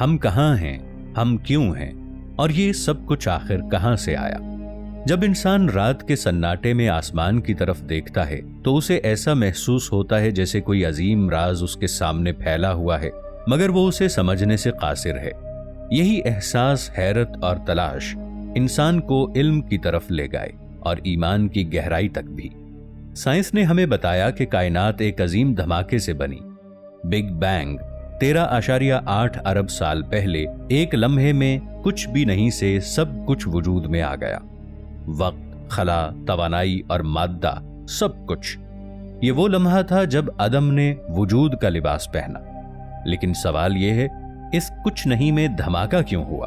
ہم کہاں ہیں، ہم کیوں ہیں، اور یہ سب کچھ آخر کہاں سے آیا؟ جب انسان رات کے سناٹے میں آسمان کی طرف دیکھتا ہے تو اسے ایسا محسوس ہوتا ہے جیسے کوئی عظیم راز اس کے سامنے پھیلا ہوا ہے، مگر وہ اسے سمجھنے سے قاصر ہے۔ یہی احساس، حیرت اور تلاش انسان کو علم کی طرف لے گئے اور ایمان کی گہرائی تک بھی۔ سائنس نے ہمیں بتایا کہ کائنات ایک عظیم دھماکے سے بنی۔ بگ بینگ 13.8 ارب سال پہلے ایک لمحے میں کچھ بھی نہیں سے سب کچھ وجود میں آ گیا۔ وقت، خلا، توانائی اور مادہ، سب کچھ۔ یہ وہ لمحہ تھا جب آدم نے وجود کا لباس پہنا۔ لیکن سوال یہ ہے، اس کچھ نہیں میں دھماکہ کیوں ہوا؟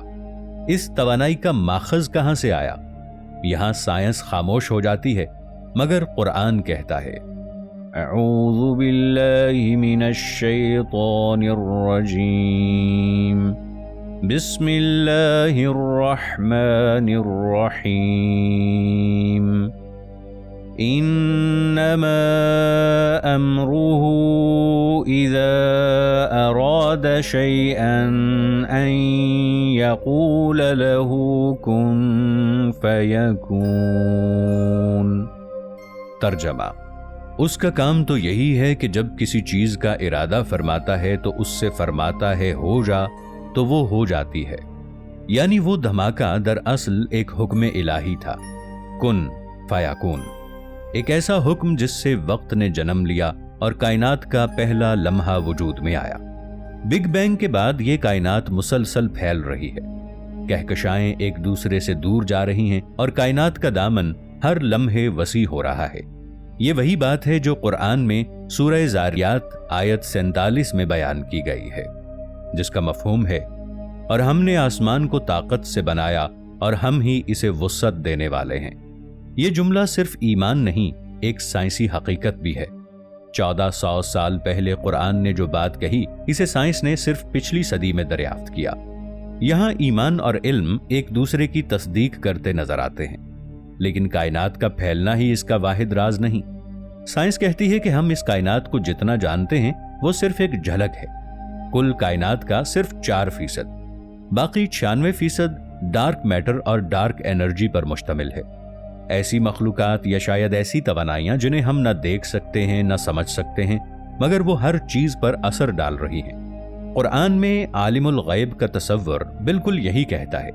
اس توانائی کا ماخذ کہاں سے آیا؟ یہاں سائنس خاموش ہو جاتی ہے، مگر قرآن کہتا ہے، اعوذ باللہ من الشیطان الرجیم، بسم اللہ الرحمن الرحیم، انما امرہ اذا اراد شیئا ان یقول له کن فیکون۔ ترجمہ: اس کا کام تو یہی ہے کہ جب کسی چیز کا ارادہ فرماتا ہے تو اس سے فرماتا ہے ہو جا تو وہ ہو جاتی ہے۔ یعنی وہ دھماکہ دراصل ایک حکم الہی تھا، کن فیکون، ایک ایسا حکم جس سے وقت نے جنم لیا اور کائنات کا پہلا لمحہ وجود میں آیا۔ بگ بینگ کے بعد یہ کائنات مسلسل پھیل رہی ہے، کہکشائیں ایک دوسرے سے دور جا رہی ہیں اور کائنات کا دامن ہر لمحے وسیع ہو رہا ہے۔ یہ وہی بات ہے جو قرآن میں سورہ زاریات آیت 47 میں بیان کی گئی ہے، جس کا مفہوم ہے، اور ہم نے آسمان کو طاقت سے بنایا اور ہم ہی اسے وسعت دینے والے ہیں۔ یہ جملہ صرف ایمان نہیں، ایک سائنسی حقیقت بھی ہے۔ 1400 سال پہلے قرآن نے جو بات کہی، اسے سائنس نے صرف پچھلی صدی میں دریافت کیا۔ یہاں ایمان اور علم ایک دوسرے کی تصدیق کرتے نظر آتے ہیں، لیکن کائنات کا پھیلنا ہی اس کا واحد راز نہیں۔ سائنس کہتی ہے کہ ہم اس کائنات کو جتنا جانتے ہیں وہ صرف ایک جھلک ہے۔ کل کائنات کا صرف 4%، باقی 96% ڈارک میٹر اور ڈارک انرجی پر مشتمل ہے۔ ایسی مخلوقات یا شاید ایسی توانائیاں جنہیں ہم نہ دیکھ سکتے ہیں نہ سمجھ سکتے ہیں، مگر وہ ہر چیز پر اثر ڈال رہی ہیں۔ قرآن میں عالم الغیب کا تصور بالکل یہی کہتا ہے،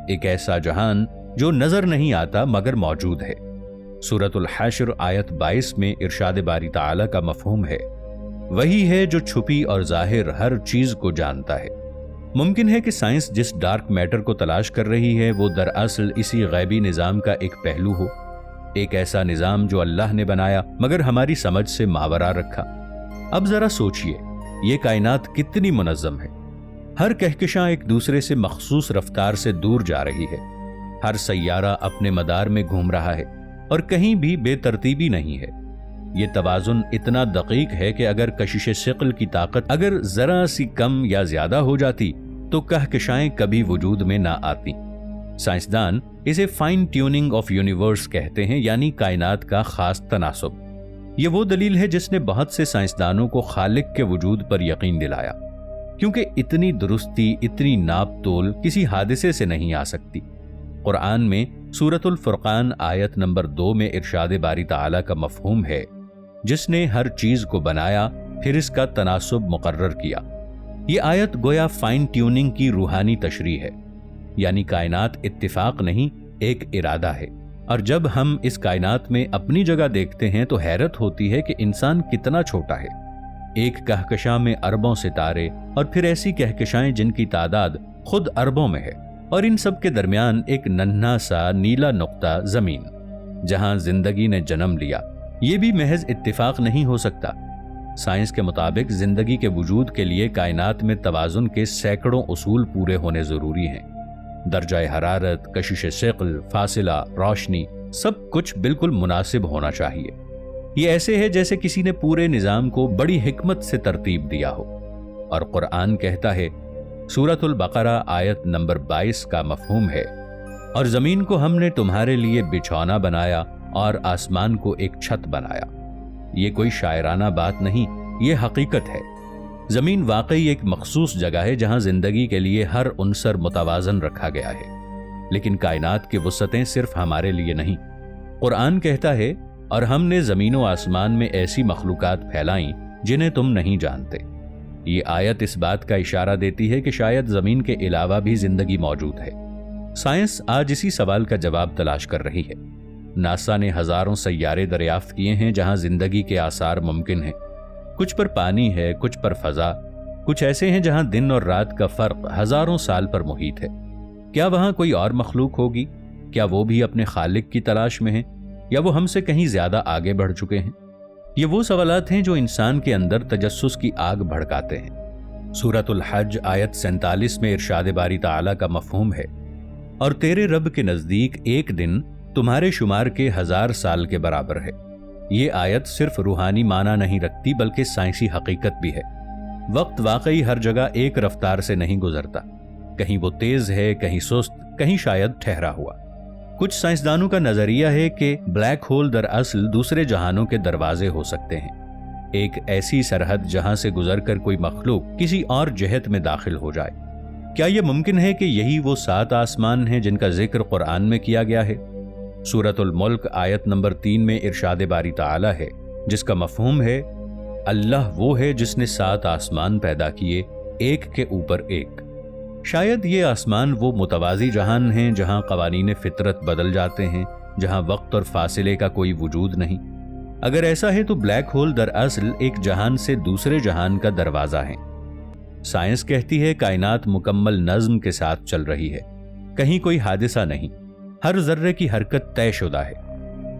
ایک ایسا جہان جو نظر نہیں آتا مگر موجود ہے۔ سورۃ الحشر آیت 22 میں ارشاد باری تعالیٰ کا مفہوم ہے، وہی ہے جو چھپی اور ظاہر ہر چیز کو جانتا ہے۔ ممکن ہے کہ سائنس جس ڈارک میٹر کو تلاش کر رہی ہے وہ دراصل اسی غیبی نظام کا ایک پہلو ہو، ایک ایسا نظام جو اللہ نے بنایا مگر ہماری سمجھ سے ماورا رکھا۔ اب ذرا سوچئے، یہ کائنات کتنی منظم ہے۔ ہر کہکشاں ایک دوسرے سے مخصوص رفتار سے دور جا رہی ہے، ہر سیارہ اپنے مدار میں گھوم رہا ہے اور کہیں بھی بے ترتیبی نہیں ہے۔ یہ توازن اتنا دقیق ہے کہ اگر کشش ثقل کی طاقت اگر ذرا سی کم یا زیادہ ہو جاتی تو کہکشائیں کبھی وجود میں نہ آتی۔ سائنسدان اسے فائن ٹیوننگ آف یونیورس کہتے ہیں، یعنی کائنات کا خاص تناسب۔ یہ وہ دلیل ہے جس نے بہت سے سائنسدانوں کو خالق کے وجود پر یقین دلایا، کیونکہ اتنی درستی، اتنی ناپ تول کسی حادثے سے نہیں آ سکتی۔ قرآن میں سورۃ الفرقان آیت نمبر 2 میں ارشاد باری تعالیٰ کا مفہوم ہے، جس نے ہر چیز کو بنایا پھر اس کا تناسب مقرر کیا۔ یہ آیت گویا فائن ٹیوننگ کی روحانی تشریح ہے، یعنی کائنات اتفاق نہیں، ایک ارادہ ہے۔ اور جب ہم اس کائنات میں اپنی جگہ دیکھتے ہیں تو حیرت ہوتی ہے کہ انسان کتنا چھوٹا ہے۔ ایک کہکشاں میں اربوں ستارے اور پھر ایسی کہکشائیں جن کی تعداد خود اربوں میں ہے، اور ان سب کے درمیان ایک ننھا سا نیلا نقطہ زمین، جہاں زندگی نے جنم لیا۔ یہ بھی محض اتفاق نہیں ہو سکتا۔ سائنس کے مطابق زندگی کے وجود کے لیے کائنات میں توازن کے سینکڑوں اصول پورے ہونے ضروری ہیں۔ درجہ حرارت، کشش ثقل، فاصلہ، روشنی، سب کچھ بالکل مناسب ہونا چاہیے۔ یہ ایسے ہے جیسے کسی نے پورے نظام کو بڑی حکمت سے ترتیب دیا ہو۔ اور قرآن کہتا ہے، سورۃ البقرہ آیت نمبر 22 کا مفہوم ہے، اور زمین کو ہم نے تمہارے لیے بچھونا بنایا اور آسمان کو ایک چھت بنایا۔ یہ کوئی شاعرانہ بات نہیں، یہ حقیقت ہے۔ زمین واقعی ایک مخصوص جگہ ہے جہاں زندگی کے لیے ہر عنصر متوازن رکھا گیا ہے، لیکن کائنات کی وسعتیں صرف ہمارے لیے نہیں۔ قرآن کہتا ہے، اور ہم نے زمین و آسمان میں ایسی مخلوقات پھیلائیں جنہیں تم نہیں جانتے۔ یہ آیت اس بات کا اشارہ دیتی ہے کہ شاید زمین کے علاوہ بھی زندگی موجود ہے۔ سائنس آج اسی سوال کا جواب تلاش کر رہی ہے۔ ناسا نے ہزاروں سیارے دریافت کیے ہیں جہاں زندگی کے آثار ممکن ہیں۔ کچھ پر پانی ہے، کچھ پر فضا، کچھ ایسے ہیں جہاں دن اور رات کا فرق ہزاروں سال پر محیط ہے۔ کیا وہاں کوئی اور مخلوق ہوگی؟ کیا وہ بھی اپنے خالق کی تلاش میں ہیں، یا وہ ہم سے کہیں زیادہ آگے بڑھ چکے ہیں؟ یہ وہ سوالات ہیں جو انسان کے اندر تجسس کی آگ بھڑکاتے ہیں۔ سورۃ الحج آیت 47 میں ارشاد باری تعالیٰ کا مفہوم ہے، اور تیرے رب کے نزدیک ایک دن تمہارے شمار کے 1000 سال کے برابر ہے۔ یہ آیت صرف روحانی معنی نہیں رکھتی بلکہ سائنسی حقیقت بھی ہے۔ وقت واقعی ہر جگہ ایک رفتار سے نہیں گزرتا، کہیں وہ تیز ہے، کہیں سست، کہیں شاید ٹھہرا ہوا۔ کچھ سائنسدانوں کا نظریہ ہے کہ بلیک ہول دراصل دوسرے جہانوں کے دروازے ہو سکتے ہیں، ایک ایسی سرحد جہاں سے گزر کر کوئی مخلوق کسی اور جہت میں داخل ہو جائے۔ کیا یہ ممکن ہے کہ یہی وہ 7 آسمان ہیں جن کا ذکر قرآن میں کیا گیا ہے؟ سورۃ الملک آیت نمبر 3 میں ارشاد باری تعالیٰ ہے، جس کا مفہوم ہے، اللہ وہ ہے جس نے 7 آسمان پیدا کیے، ایک کے اوپر ایک۔ شاید یہ آسمان وہ متوازی جہان ہیں جہاں قوانین فطرت بدل جاتے ہیں، جہاں وقت اور فاصلے کا کوئی وجود نہیں۔ اگر ایسا ہے تو بلیک ہول دراصل ایک جہان سے دوسرے جہان کا دروازہ ہے۔ سائنس کہتی ہے کائنات مکمل نظم کے ساتھ چل رہی ہے، کہیں کوئی حادثہ نہیں، ہر ذرے کی حرکت طے شدہ ہے۔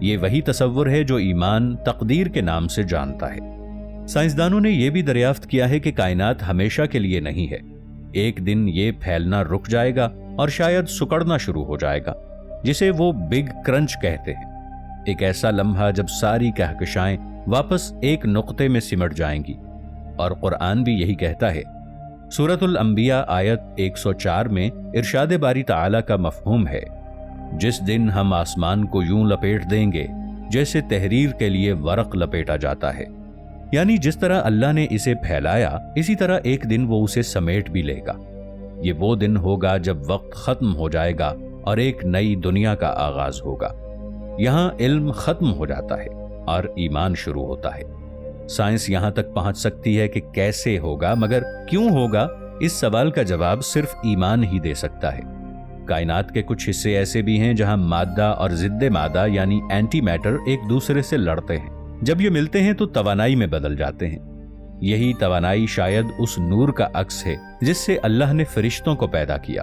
یہ وہی تصور ہے جو ایمان تقدیر کے نام سے جانتا ہے۔ سائنسدانوں نے یہ بھی دریافت کیا ہے کہ کائنات ہمیشہ کے لیے نہیں ہے، ایک دن یہ پھیلنا رک جائے گا اور شاید سکڑنا شروع ہو جائے گا، جسے وہ بگ کرنچ کہتے ہیں، ایک ایسا لمحہ جب ساری کہکشائیں واپس ایک نقطے میں سمٹ جائیں گی۔ اور قرآن بھی یہی کہتا ہے۔ سورۃ الانبیاء آیت 104 میں ارشاد باری تعالیٰ کا مفہوم ہے، جس دن ہم آسمان کو یوں لپیٹ دیں گے جیسے تحریر کے لیے ورق لپیٹا جاتا ہے، یعنی جس طرح اللہ نے اسے پھیلایا اسی طرح ایک دن وہ اسے سمیٹ بھی لے گا۔ یہ وہ دن ہوگا جب وقت ختم ہو جائے گا اور ایک نئی دنیا کا آغاز ہوگا۔ یہاں علم ختم ہو جاتا ہے اور ایمان شروع ہوتا ہے۔ سائنس یہاں تک پہنچ سکتی ہے کہ کیسے ہوگا، مگر کیوں ہوگا، اس سوال کا جواب صرف ایمان ہی دے سکتا ہے۔ کائنات کے کچھ حصے ایسے بھی ہیں جہاں مادہ اور ضد مادہ یعنی اینٹی میٹر ایک دوسرے سے لڑتے ہیں۔ جب یہ ملتے ہیں تو توانائی میں بدل جاتے ہیں۔ یہی توانائی شاید اس نور کا عکس ہے جس سے اللہ نے فرشتوں کو پیدا کیا۔